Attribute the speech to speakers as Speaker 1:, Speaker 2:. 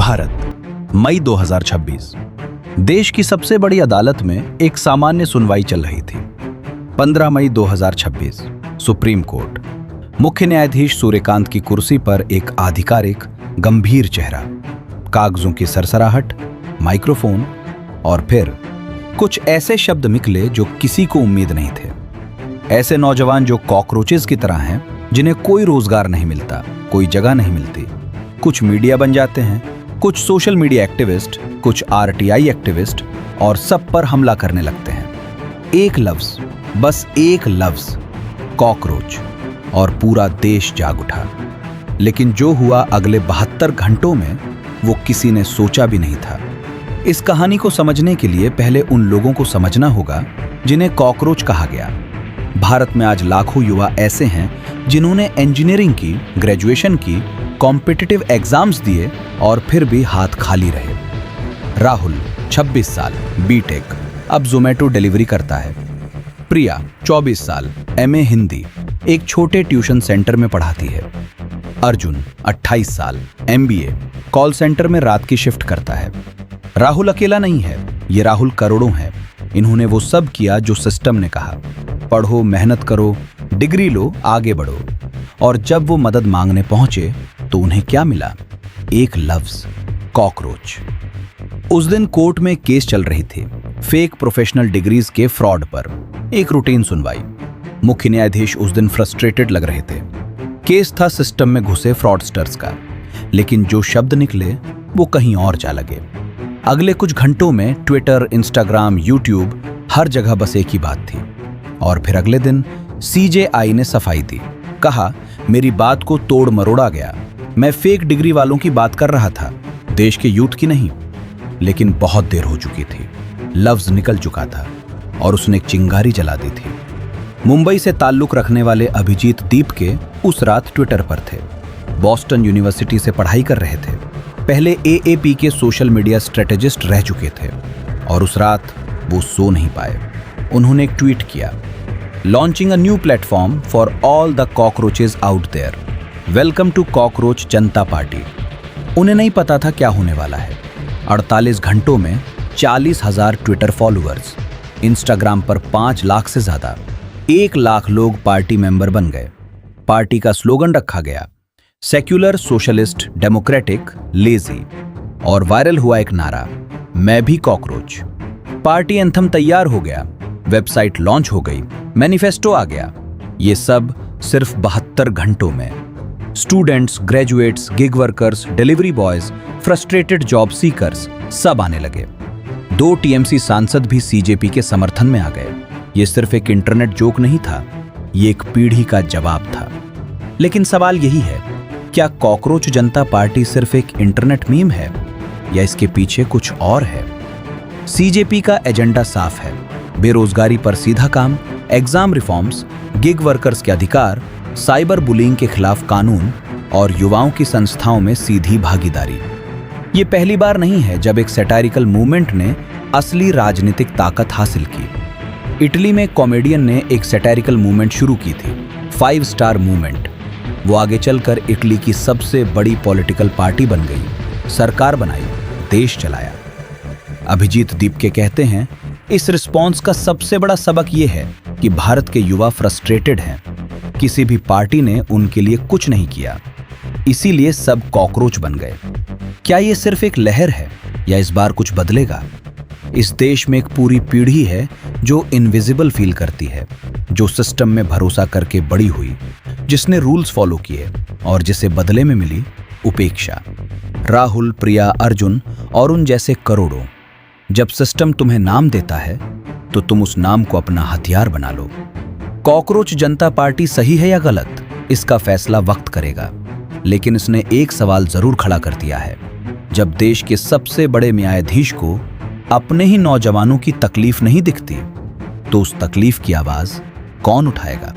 Speaker 1: भारत, मई 2026। देश की सबसे बड़ी अदालत में एक सामान्य सुनवाई चल रही थी। 15 मई 2026, सुप्रीम कोर्ट। मुख्य न्यायाधीश सूर्यकांत की कुर्सी पर एक आधिकारिक, गंभीर चेहरा, कागजों की सरसराहट, माइक्रोफोन और फिर कुछ ऐसे शब्द निकले जो किसी को उम्मीद नहीं थे। ऐसे नौजवान जो कॉकरोचेस की तरह हैं, जिन्हें कोई रोजगार नहीं मिलता, कोई जगह नहीं मिलती। कुछ मीडिया बन जाते हैं, कुछ सोशल मीडिया एक्टिविस्ट, कुछ आरटीआई एक्टिविस्ट, और सब पर हमला करने लगते हैं। एक लफ्ज, बस एक लफ्ज, कॉकरोच, और पूरा देश जाग उठा। लेकिन जो हुआ अगले 72 घंटों में, वो किसी ने सोचा भी नहीं था। इस कहानी को समझने के लिए पहले उन लोगों को समझना होगा जिन्हें कॉकरोच कहा गया। भारत में आज लाखों युवा ऐसे हैं जिन्होंने इंजीनियरिंग की, ग्रेजुएशन की, कॉम्पिटिटिव एग्जाम्स दिए और फिर भी हाथ खाली रहे। राहुल 26 साल, बीटेक, अब जोमेटो डिलीवरी करता है। प्रिया 24 साल, एमए हिंदी, एक छोटे ट्यूशन सेंटर में पढ़ाती है। अर्जुन 28 साल, एमबीए, कॉल सेंटर में रात की शिफ्ट करता है। राहुल अकेला नहीं है, ये राहुल करोड़ों हैं। इन्होंने वो सब किया जो सिस्टम ने कहा, पढ़ो, मेहनत करो, डिग्री लो, आगे बढ़ो। और जब वो मदद मांगने पहुंचे तो उन्हें क्या मिला? एक लफ्ज, कॉकरोच। उस दिन कोर्ट में केस चल रही थी, फेक प्रोफेशनल डिग्रीज के फ्रॉड पर। एक रूटीन सुनवाई। मुख्य न्यायाधीश उस दिन फ्रस्ट्रेटेड लग रहे थे। केस था सिस्टम में घुसे फ्रॉडस्टर्स का, लेकिन जो शब्द निकले वो कहीं और जा लगे। अगले कुछ घंटों में ट्विटर, इंस्टाग्राम, यूट्यूब, हर जगह बस एक ही बात थी। और फिर अगले दिन सीजेआई ने सफाई दी। कहा, मेरी बात को तोड़ मरोड़ा गया। मैं फेक डिग्री वालों की बात कर रहा था, देश के यूथ की नहीं। लेकिन बहुत देर हो चुकी थी, लफ्ज निकल चुका था और उसने एक चिंगारी जला दी थी। मुंबई से ताल्लुक रखने वाले अभिजीत दीपके उस रात ट्विटर पर थे। बॉस्टन यूनिवर्सिटी से पढ़ाई कर रहे थे। पहले एएपी के सोशल मीडिया स्ट्रेटेजिस्ट रह चुके थे और उस रात वो सो नहीं पाए। उन्होंने एक ट्वीट किया, launching a new platform for all the cockroaches out there, welcome to cockroach Janata party. उन्हें नहीं पता था क्या होने वाला है। 48 घंटों में 40,000 ट्विटर फॉलोअर्स, इंस्टाग्राम पर 5 लाख से ज्यादा, 1 लाख लोग पार्टी मेंबर बन गए। पार्टी का स्लोगन रखा गया, सेक्युलर, सोशलिस्ट, डेमोक्रेटिक, लेजी। और वायरल हुआ एक नारा, मैं भी कॉकरोच। पार्टी एंथम तैयार हो गया, वेबसाइट लॉन्च हो गई, मैनिफेस्टो आ गया। ये सब सिर्फ 72 घंटों में। Students, graduates, gig workers, delivery boys, frustrated job seekers सब आने लगे। 2 टीएमसी सांसद भी सीजेपी के समर्थन में आ गए। ये सिर्फ एक इंटरनेट जोक नहीं था, ये एक पीढ़ी का जवाब था। लेकिन सवाल यही है, क्या कॉकरोच जनता पार्टी सिर्फ एक इंटरनेट मीम है या इसके पीछे कुछ और है? सीजेपी का एजेंडा साफ है, बेरोजगारी पर सीधा काम, एग्जाम रिफॉर्म्स, गिग वर्कर्स के अधिकार, साइबर बुलिंग के खिलाफ कानून और युवाओं की संस्थाओं में सीधी भागीदारी। ये पहली बार नहीं है जब एक सैटारिकल मूवमेंट ने असली राजनीतिक ताकत हासिल की। इटली में कॉमेडियन ने एक सैटारिकल मूवमेंट शुरू की थी, 5 स्टार मूवमेंट। वो आगे चलकर इटली की सबसे बड़ी पॉलिटिकल पार्टी बन गई, सरकार बनाई, देश चलाया। अभिजीत दीपके कहते हैं, इस रिस्पॉन्स का सबसे बड़ा सबक यह है कि भारत के युवा फ्रस्ट्रेटेड हैं। किसी भी पार्टी ने उनके लिए कुछ नहीं किया, इसीलिए सब कॉकरोच बन गए। क्या ये सिर्फ एक लहर है या इस बार कुछ बदलेगा? इस देश में एक पूरी पीढ़ी है जो इनविजिबल फील करती है, जो सिस्टम में भरोसा करके बड़ी हुई, जिसने रूल्स फॉलो किए और जिसे बदले में मिली उपेक्षा। राहुल, प्रिया, अर्जुन और उन जैसे करोड़ों। जब सिस्टम तुम्हें नाम देता है तो तुम उस नाम को अपना हथियार बना लो। कॉकरोच जनता पार्टी सही है या गलत, इसका फैसला वक्त करेगा। लेकिन इसने एक सवाल जरूर खड़ा कर दिया है, जब देश के सबसे बड़े न्यायाधीश को अपने ही नौजवानों की तकलीफ नहीं दिखती, तो उस तकलीफ की आवाज कौन उठाएगा?